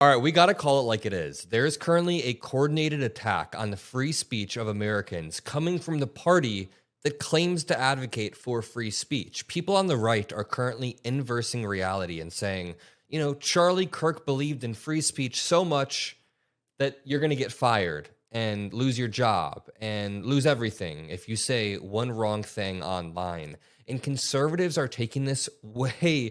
All right, we got to call it like it is. There is currently a coordinated attack on the free speech of Americans coming from the party that claims to advocate for free speech. People on the right are currently inversing reality and saying, you know, Charlie Kirk believed in free speech so much that you're going to get fired and lose your job and lose everything if you say one wrong thing online. And conservatives are taking this way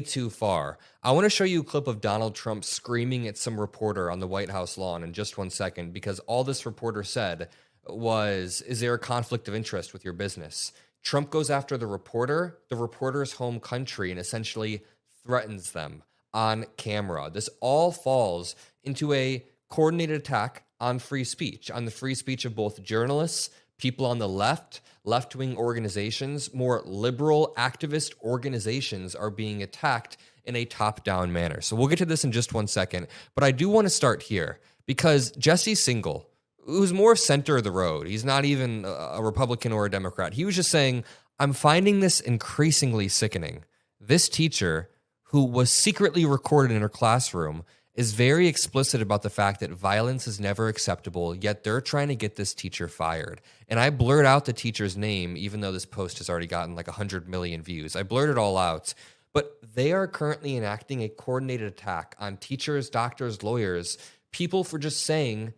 too far. I want to show you a clip of Donald Trump screaming at some reporter on the White House lawn in just 1 second, because all this reporter said was, is there a conflict of interest with your business? Trump goes after the reporter's home country, and essentially threatens them on camera. This all falls into a coordinated attack on free speech, on the free speech of both journalists, people on the left, left-wing organizations, more liberal activist organizations are being attacked in a top-down manner. So we'll get to this in just 1 second, but I do want to start here because Jesse Singal, who's more center of the road, he's not even a Republican or a Democrat, he was just saying, I'm finding this increasingly sickening. This teacher, who was secretly recorded in her classroom, is very explicit about the fact that violence is never acceptable, yet they're trying to get this teacher fired. And I blurred out the teacher's name, even though this post has already gotten like 100 million views. I blurred it all out. But they are currently enacting a coordinated attack on teachers, doctors, lawyers, people for just saying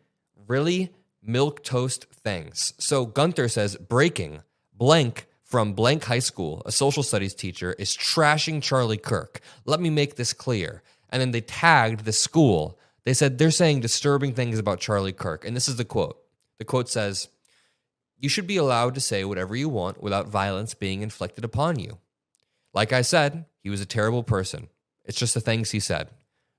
really milquetoast things. So Gunther says, breaking, blank from blank high school, a social studies teacher is trashing Charlie Kirk. Let me make this clear. And then they tagged the school. They said they're saying disturbing things about Charlie Kirk. And this is the quote. The quote says, you should be allowed to say whatever you want without violence being inflicted upon you. Like I said, he was a terrible person. It's just the things he said.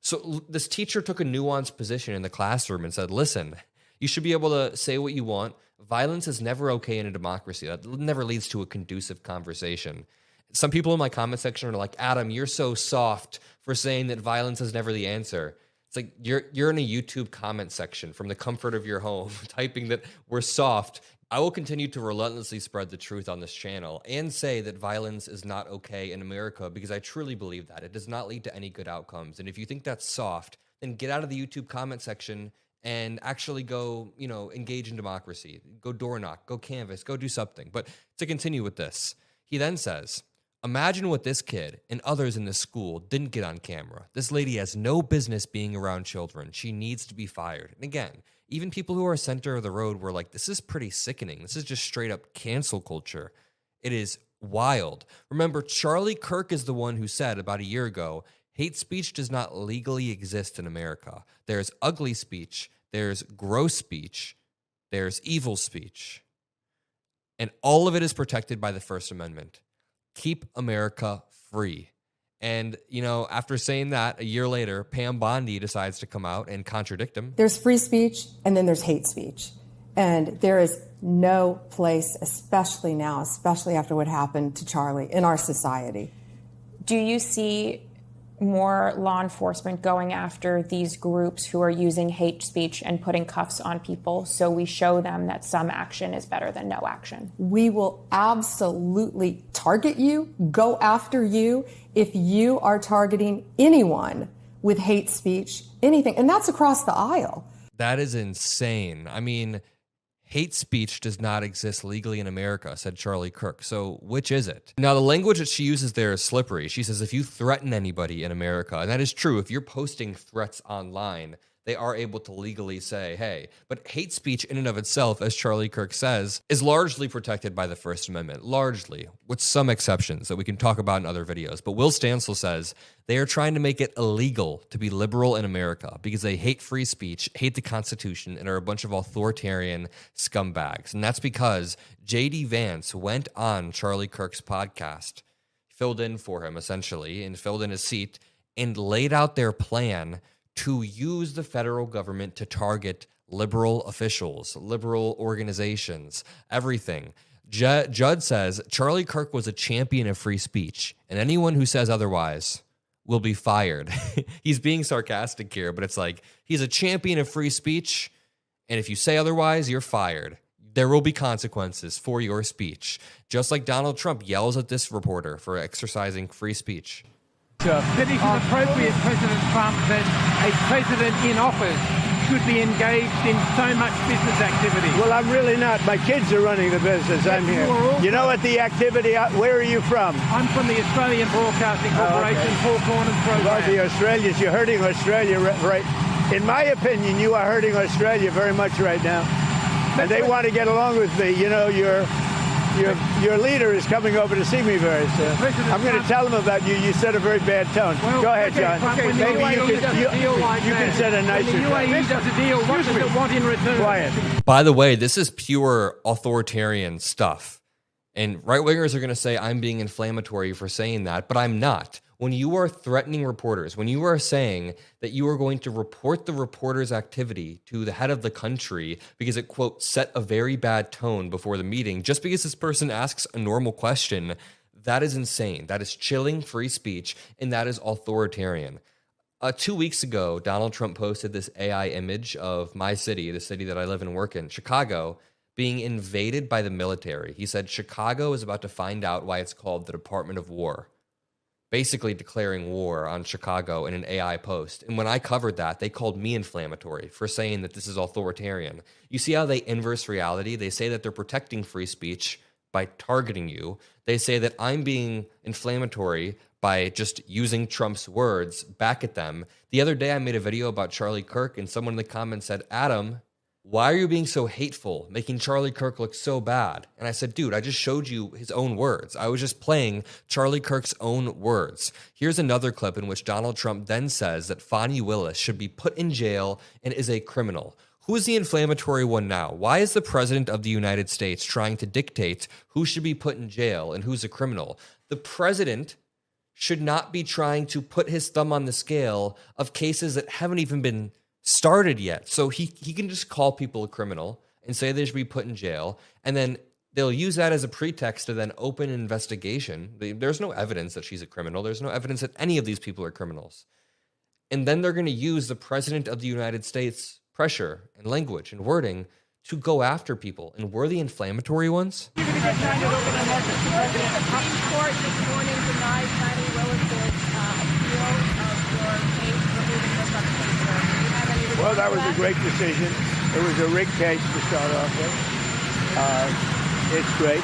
So this teacher took a nuanced position in the classroom and said, listen, you should be able to say what you want. Violence is never okay in a democracy. That never leads to a conducive conversation. Some people in my comment section are like, Adam, you're so soft for saying that violence is never the answer. It's like you're in a YouTube comment section from the comfort of your home typing that we're soft. I will continue to relentlessly spread the truth on this channel and say that violence is not okay in America because I truly believe that. It does not lead to any good outcomes. And if you think that's soft, then get out of the YouTube comment section and actually go, engage in democracy. Go door knock, go canvass, go do something. But to continue with this, he then says, imagine what this kid and others in this school didn't get on camera. This lady has no business being around children. She needs to be fired. And again, even people who are center of the road were like, this is pretty sickening. This is just straight up cancel culture. It is wild. Remember, Charlie Kirk is the one who said about a year ago, hate speech does not legally exist in America. There's ugly speech, there's gross speech, there's evil speech. And all of it is protected by the First Amendment. Keep America free. And, after saying that, a year later, Pam Bondi decides to come out and contradict him. There's free speech and then there's hate speech. And there is no place, especially now, especially after what happened to Charlie, in our society. Do you see more law enforcement going after these groups who are using hate speech and putting cuffs on people so we show them that some action is better than no action? We will absolutely target you, go after you, if you are targeting anyone with hate speech, anything. And that's across the aisle. That is insane. I mean, hate speech does not exist legally in America, said Charlie Kirk. So which is it? Now, the language that she uses there is slippery. She says, if you threaten anybody in America, and that is true, if you're posting threats online, they are able to legally say, hey, but hate speech in and of itself, as Charlie Kirk says, is largely protected by the First Amendment, largely, with some exceptions that we can talk about in other videos. But Will Stansel says they are trying to make it illegal to be liberal in America because they hate free speech, hate the Constitution, and are a bunch of authoritarian scumbags. And that's because J.D. Vance went on Charlie Kirk's podcast, filled in for him, essentially, and filled in his seat, and laid out their plan to use the federal government to target liberal officials, liberal organizations, everything. Judd says Charlie Kirk was a champion of free speech, and anyone who says otherwise will be fired. He's being sarcastic here, but it's like he's a champion of free speech, and if you say otherwise, you're fired. There will be consequences for your speech, just like Donald Trump yells at this reporter for exercising free speech. That it is appropriate, President Trump, that a president in office should be engaged in so much business activity. Well, I'm really not. My kids are running the business. I'm here. You know what the activity, where are you from? I'm from the Australian Broadcasting Corporation, Paul Cornyn's program. Well, the Australians, you're hurting Australia, right? In my opinion, you are hurting Australia very much right now. And they want to get along with me. You know, your leader is coming over to see me very soon. I'm going to tell him about you. You set a very bad tone. Well, go ahead, John. Maybe you can set a nicer tone. When the UAE does a deal, what does it want in return? Quiet. By the way, this is pure authoritarian stuff. And right-wingers are going to say I'm being inflammatory for saying that, but I'm not. When you are threatening reporters, when you are saying that you are going to report the reporter's activity to the head of the country because it, quote, set a very bad tone before the meeting, just because this person asks a normal question, that is insane. That is chilling free speech, and that is authoritarian. 2 weeks ago, Donald Trump posted this AI image of my city, the city that I live and work in, Chicago, being invaded by the military. He said Chicago is about to find out why it's called the Department of War, basically declaring war on Chicago in an AI post. And when I covered that, they called me inflammatory for saying that this is authoritarian. You see how they inverse reality? They say that they're protecting free speech by targeting you. They say that I'm being inflammatory by just using Trump's words back at them. The other day, I made a video about Charlie Kirk, and someone in the comments said, Adam, why are you being so hateful, making Charlie Kirk look so bad? And I said, dude, I just showed you his own words. I was just playing Charlie Kirk's own words. Here's another clip in which Donald Trump then says that Fani Willis should be put in jail and is a criminal. Who is the inflammatory one now? Why is the president of the United States trying to dictate who should be put in jail and who's a criminal? The president should not be trying to put his thumb on the scale of cases that haven't even been started yet. So he can just call people a criminal and say they should be put in jail, and then they'll use that as a pretext to then open an investigation. There's no evidence that she's a criminal. There's no evidence that any of these people are criminals. And then they're going to use the president of the United States pressure and language and wording to go after people. And we're the inflammatory ones? The Supreme Court this morning denied Fani Willis's appeal of your case removing her from the case. Do you have any response Well, that to was a great decision. It was a rigged case to start off with. It's great.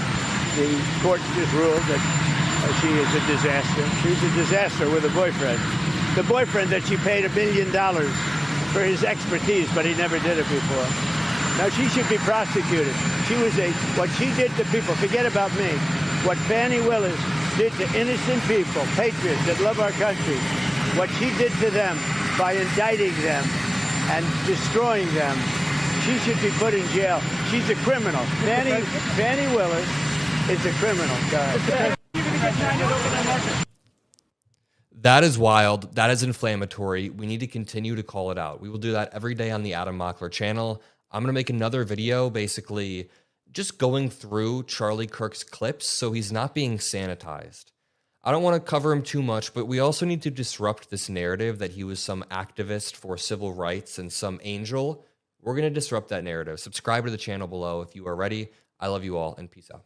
The court just ruled that she is a disaster. She's a disaster with a boyfriend. The boyfriend that she paid $1 million for his expertise, but he never did it before. Now, she should be prosecuted. What she did to people, forget about me, what Fani Willis did to innocent people, patriots that love our country, what she did to them by indicting them and destroying them, she should be put in jail. She's a criminal. Fani Willis is a criminal, guys. That is wild. That is inflammatory. We need to continue to call it out. We will do that every day on the Adam Mockler channel. I'm going to make another video basically just going through Charlie Kirk's clips so he's not being sanitized. I don't want to cover him too much, but we also need to disrupt this narrative that he was some activist for civil rights and some angel. We're going to disrupt that narrative. Subscribe to the channel below if you are ready. I love you all, and peace out.